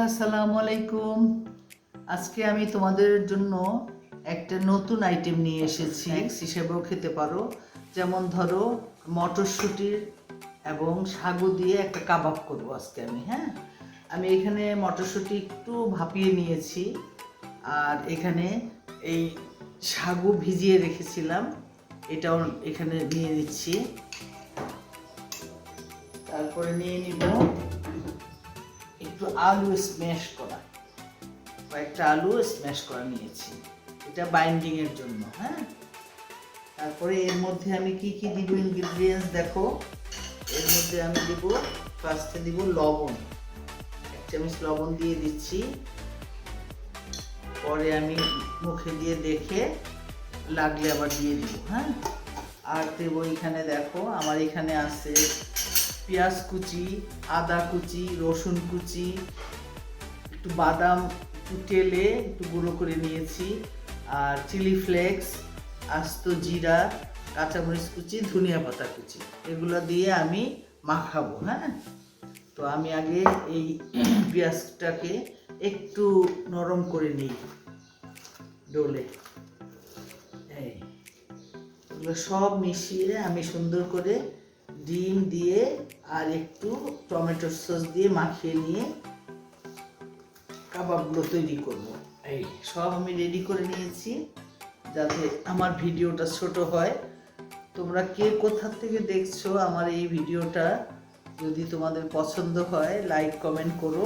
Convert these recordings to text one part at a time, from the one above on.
আসসালামু আলাইকুম। আজকে আমি তোমাদের জন্য একটা নতুন আইটেম নিয়ে এসেছি। স্ন্যাক্স হিসেবেও খেতে পারো, যেমন ধরো মটরশুঁটির এবং সাগু দিয়ে একটা কাবাব করব আজকে আমি। আমি এখানে মটরশুঁটি একটু ভাপিয়ে নিয়েছি, আর এখানে এই সাগু ভিজিয়ে রেখেছিলাম, এটাও এখানে নিয়ে নিচ্ছি। তারপরে নিয়ে নিব একটু আলু স্ম্যাশ করা, কয়েকটা আলু স্ম্যাশ করা নিয়েছি, এটা বাইন্ডিং এর জন্য। তারপরে এর মধ্যে আমি কি কি দিব ইনগ্রেডিয়েন্টস দেখো। এর মধ্যে আমি দিব, ফার্স্টে দিব লবণ, 1 চামচ লবণ দিয়ে দিচ্ছি। পরে আমি মুখে দিয়ে দেখে লাগলে আবার দিয়ে দিব। আর দেবো এখানে দেখো, আমার এখানে আছে পেঁয়াজ কুচি, আদা কুচি, রসুন কুচি, একটু বাদাম একটু তেলে একটু গুঁড়ো করে নিয়েছি, আর চিলি ফ্লেক্স, আস্ত জিরা, কাঁচামরিচ কুচি, ধনিয়া পাতা কুচি, এগুলো দিয়ে আমি মাখাবো। তো আমি আগে এই পেঁয়াজটাকে একটু নরম করে নিই ডোলে। এগুলো সব মিশিয়ে আমি সুন্দর করে ডিম দিয়ে আর একটু টমেটো সস দিয়ে মাখিয়ে নিয়ে কাবাবগুলো তৈরি করব। এই সব আমি রেডি করে নিয়েছি, যাতে আমার ভিডিওটা ছোট হয়। তোমরা কে কোথা থেকে দেখছো আমার এই ভিডিওটা, যদি তোমাদের পছন্দ হয় লাইক কমেন্ট করো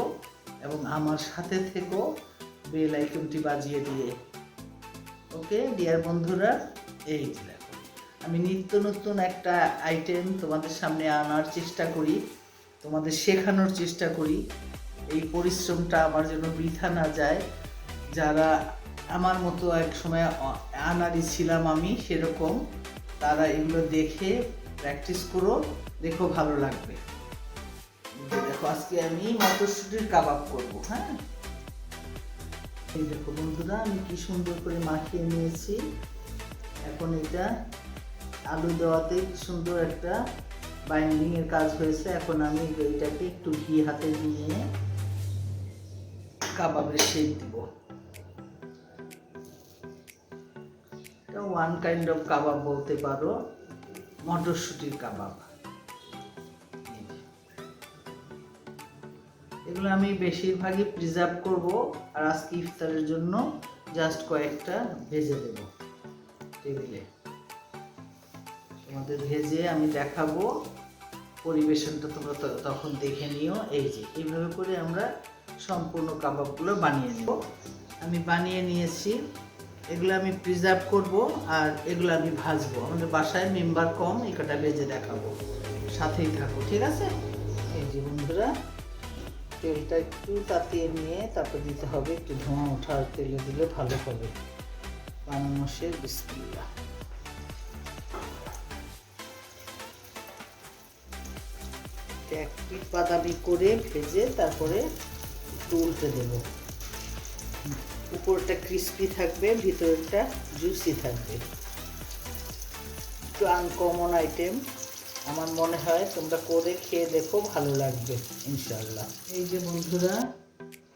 এবং আমার সাথে থেকো বেল আইকনটি বাজিয়ে দিয়ে। ওকে ডিয়ার বন্ধুরা, এই দেখো আমি নিত্য নতুন একটা আইটেম তোমাদের সামনে আনার চেষ্টা করি, তোমাদের শেখানোর চেষ্টা করি। এই পরিশ্রমটা আমার জন্য বৃথা না যায়। যারা আমার মতো এক সময় আনাড়ি ছিলাম আমি সেরকম, তারা এগুলো দেখে প্র্যাকটিস করো, দেখো ভালো লাগবে। দেখো আজকে আমি মটরশুঁটির কাবাব করবো। এই দেখো বন্ধুরা, আমি কি সুন্দর করে মাখিয়ে নিয়েছি। এখন এটা আলু দেওয়াতে কি সুন্দর একটা বাইন্ডিং এর কাজ হয়েছে। এখন আমি এইটাকে একটু ঘি হাতে নিয়ে কাবাবের শেপ দিব। এটা ওয়ান কাইন্ড অফ কাবাব বলতে পারো, মটরশুঁটির কাবাব। এগুলো আমি বেশিরভাগই প্রিজার্ভ করব, আর আজকে ইফতারের জন্য জাস্ট কয়েকটা ভেজে দেব টেবিলে। তোমাদের ভেজে আমি দেখাবো, পরিবেশনটা তোমরা তখন দেখে নিও। এই যে এইভাবে করে আমরা সম্পূর্ণ কাবাবগুলো বানিয়ে নেব। আমি বানিয়ে নিয়েছি, এগুলো আমি প্রিজার্ভ করব, আর এগুলো আমি ভাজবো। আমাদের বাসায় মেম্বার কম, এই কটা ভেজে দেখাবো, সাথেই থাকো, ঠিক আছে? এই যে বন্ধুরা, তেলটা একটু তাতিয়ে নিয়ে তারপর দিতে হবে, একটু ধোঁয়া ওঠার তেলে দিলে ভালো হবে। বানানো শেষ, বিসমিল্লাহ। এক পিঠ বাদামি করে ভেজে তারপরে একটু উল্টে দেব। উপরটা ক্রিস্পি থাকবে, ভিতরটা জুসি থাকবে। একটু আনকমন আইটেম, আমার মনে হয় তোমরা করে খেয়ে দেখো, ভালো লাগবে ইনশাআল্লাহ। এই যে বন্ধুরা,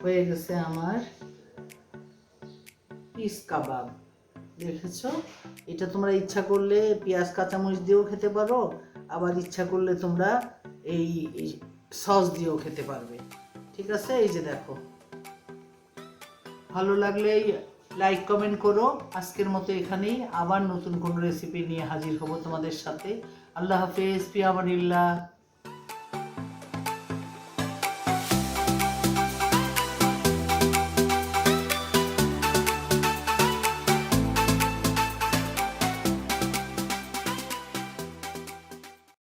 হয়ে গেছে আমার পিস কাবাব, দেখেছো? এটা তোমরা ইচ্ছা করলে পেঁয়াজ কাঁচামরিচ দিয়েও খেতে পারো, আবার ইচ্ছা করলে তোমরা এই সস দিয়েও খেতে পারবে, ঠিক আছে? এই যে দেখো, ভালো লাগলে লাইক কমেন্ট করো। আজকের মতো এখানেই, আবার নতুন কোনো রেসিপি নিয়ে হাজির হব তোমাদের সাথে। আল্লাহ হাফেজ, ফি আমানিল্লাহ।